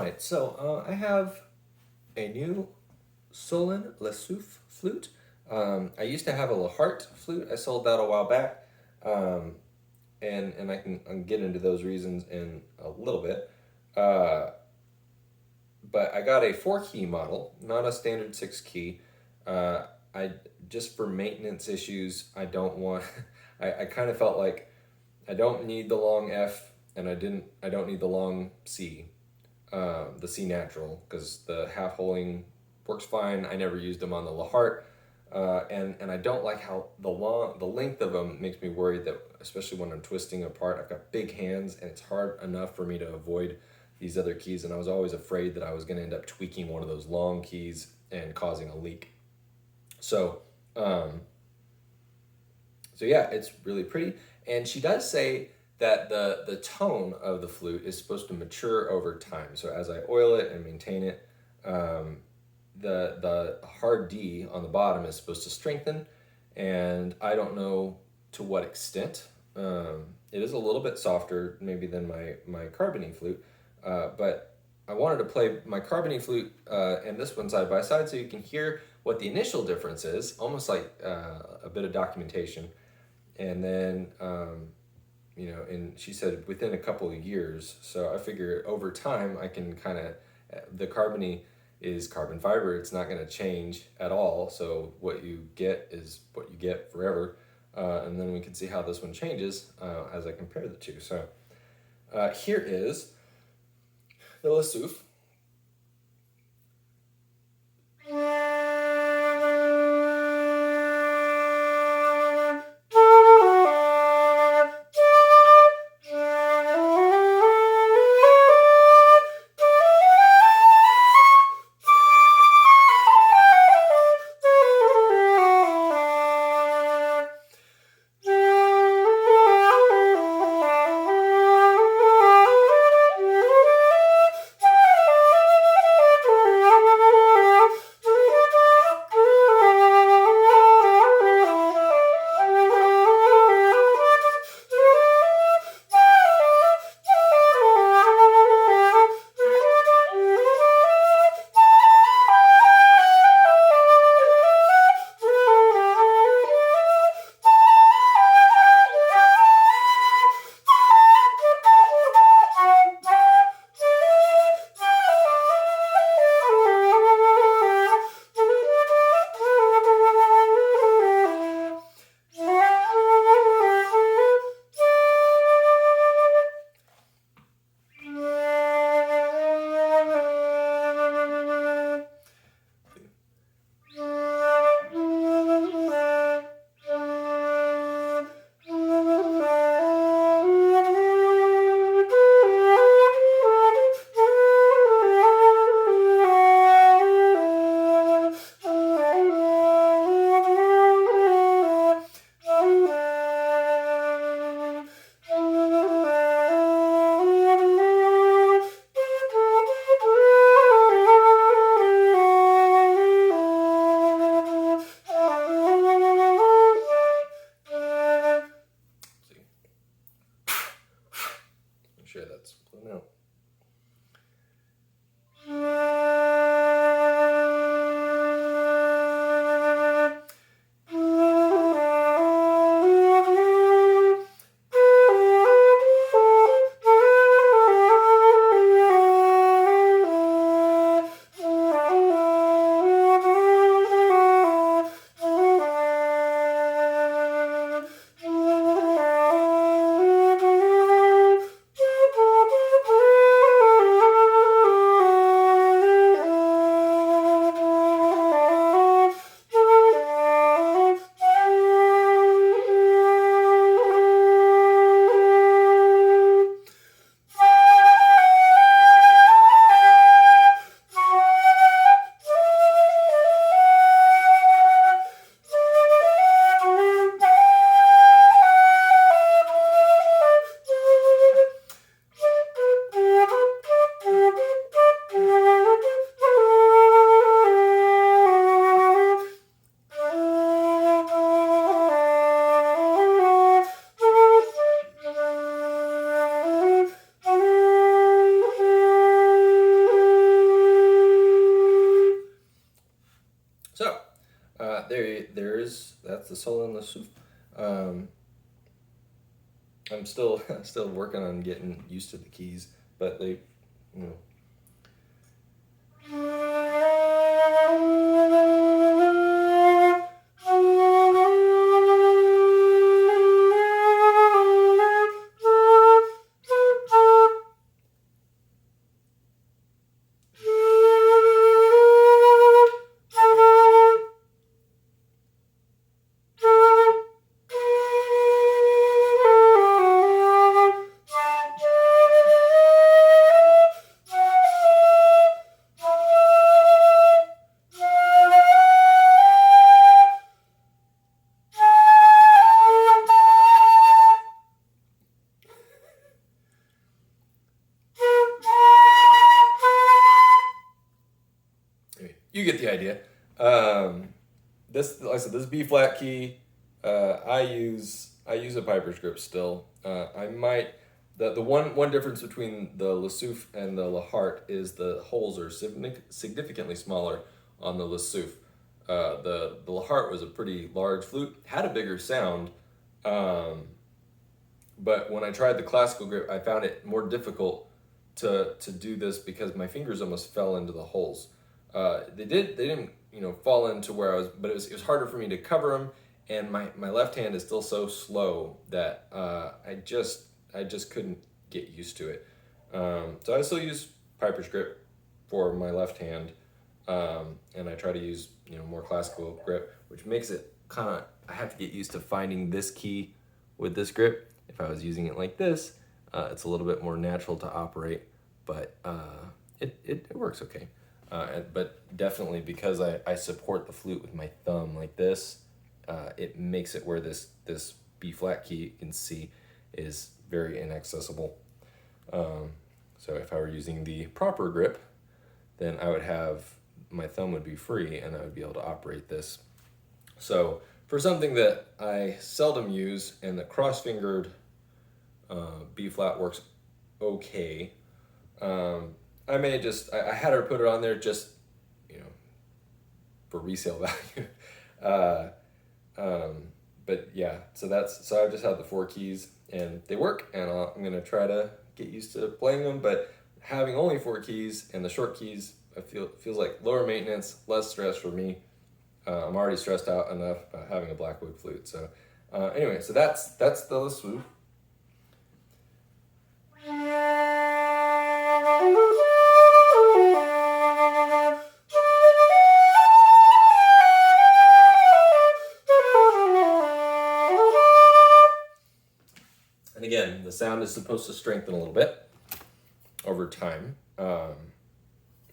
right, so I have a new Solen Le Souef flute. I used to have a La Hart flute. I sold that a while back, um, and I can get into those reasons in a little bit. Uh, but I got a 4 key model, not a standard 6 key. I just for maintenance issues, I don't want. I kind of felt like I don't need the long F, and I don't need the long C, the C natural, because the half holing works fine. I never used them on the La Hart, and I don't like how the length of them makes me worried that, especially when I'm twisting apart, I've got big hands and it's hard enough for me to avoid these other keys, and I was always afraid that I was going to end up tweaking one of those long keys and causing a leak. So, um, so yeah, it's really pretty. And she does say that the tone of the flute is supposed to mature over time. So as I oil it and maintain it, um, the hard D on the bottom is supposed to strengthen, and I don't know to what extent. It is a little bit softer maybe than my Carbony flute, but I wanted to play my Carbony flute and this one side by side so you can hear what the initial difference is, almost like a bit of documentation. And then, and she said within a couple of years. So I figure over time I can kind of, the Carbony is carbon fiber. It's not going to change at all. So what you get is what you get forever. And then we can see how this one changes as I compare the two. So here is the Le Souef. that's the Solen Le Souef. I'm still still working on getting used to the keys, but they, you know. You get the idea. This, like I said, this B flat key, I use a Piper's grip still. I might the one difference between the Le Souef and the Le Hart is the holes are significantly smaller on the Le Souef. The Le Hart was a pretty large flute, had a bigger sound, but when I tried the classical grip, I found it more difficult to do this because my fingers almost fell into the holes. They didn't fall into where I was, but it was harder for me to cover them, and my left hand is still so slow that I just couldn't get used to it. So I still use Piper's grip for my left hand, and I try to use more classical grip, which makes it I have to get used to finding this key with this grip. If I was using it like this, it's a little bit more natural to operate, but it works okay. But definitely because I support the flute with my thumb like this, it makes it where this B flat key you can see is very inaccessible. So if I were using the proper grip, then I would have, my thumb would be free and I would be able to operate this. So for something that I seldom use and the cross-fingered B flat works okay, I may I had her put it on there just, for resale value. But yeah, so I've just had the 4 keys and they work, and I'm gonna try to get used to playing them, but having only 4 keys and the short keys, feels like lower maintenance, less stress for me. I'm already stressed out enough having a Blackwood flute. So anyway, so that's the Le Souef. And again, the sound is supposed to strengthen a little bit over time.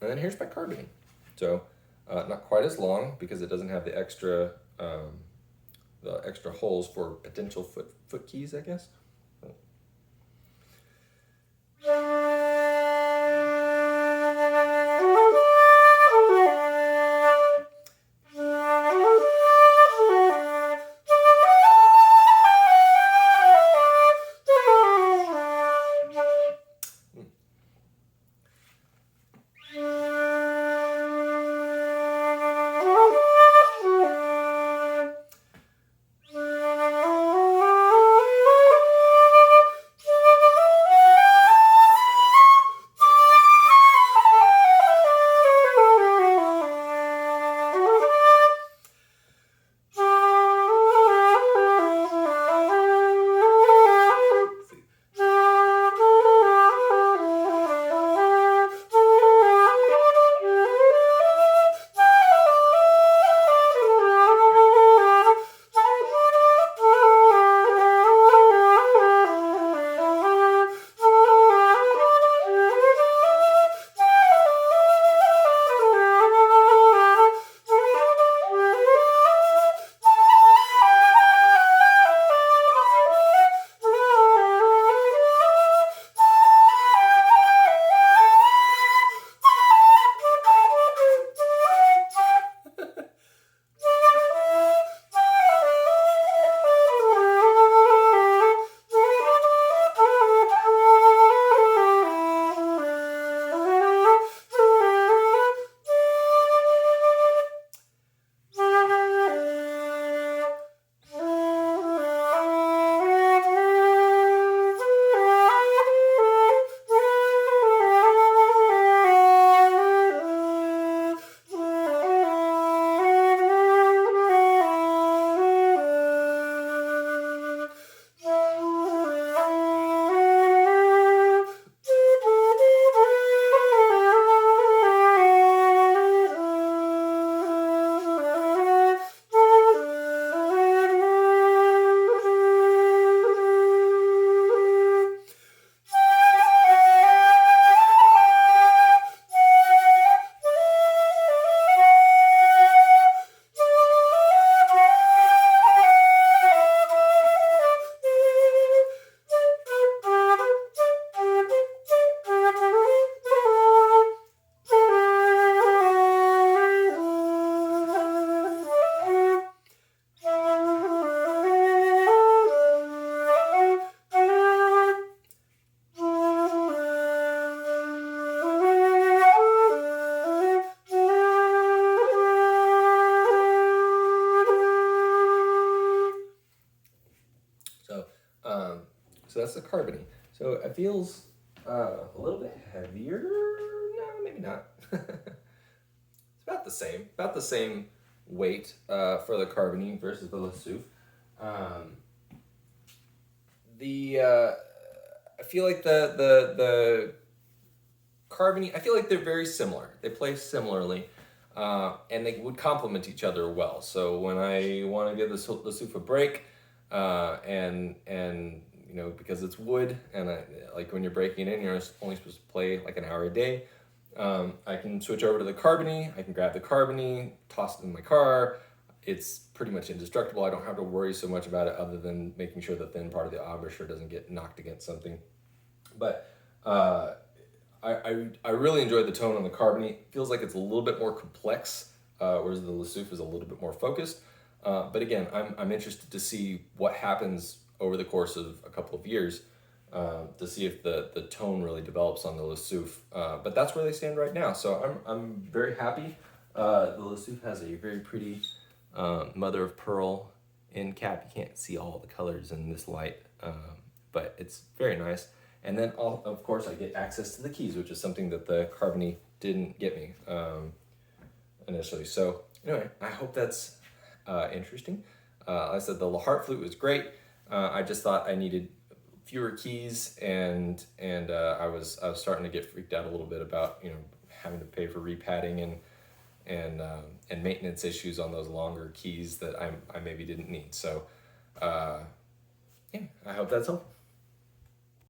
And then here's my Carbony. So not quite as long because it doesn't have the extra holes for potential foot keys, I guess. that's the Carbony. So it feels a little bit heavier. No, maybe not. It's about the same weight for the Carbony versus the Le Souef. I feel like the Carbony, I feel like they're very similar. They play similarly, and they would complement each other well. So when I want to give the Souef a break, and you know, because it's wood, and like when you're breaking it in, you're only supposed to play like an hour a day. I can switch over to the Carbony. I can grab the Carbony, toss it in my car. It's pretty much indestructible. I don't have to worry so much about it other than making sure the thin part of the embouchure doesn't get knocked against something. But I really enjoyed the tone on the Carbony. It feels like it's a little bit more complex, whereas the Le Souef is a little bit more focused. But again, I'm interested to see what happens over the course of a couple of years, to see if the tone really develops on the Le Souef. But that's where they stand right now. So I'm very happy. The Le Souef has a very pretty mother of pearl end cap. You can't see all the colors in this light, but it's very nice. And then, of course, I get access to the keys, which is something that the Carbony didn't get me initially. So anyway, I hope that's interesting. I said the La Heart flute was great. I just thought I needed fewer keys, and I was starting to get freaked out a little bit about, you know, having to pay for repadding and maintenance issues on those longer keys that I maybe didn't need. So yeah, I hope that's helpful.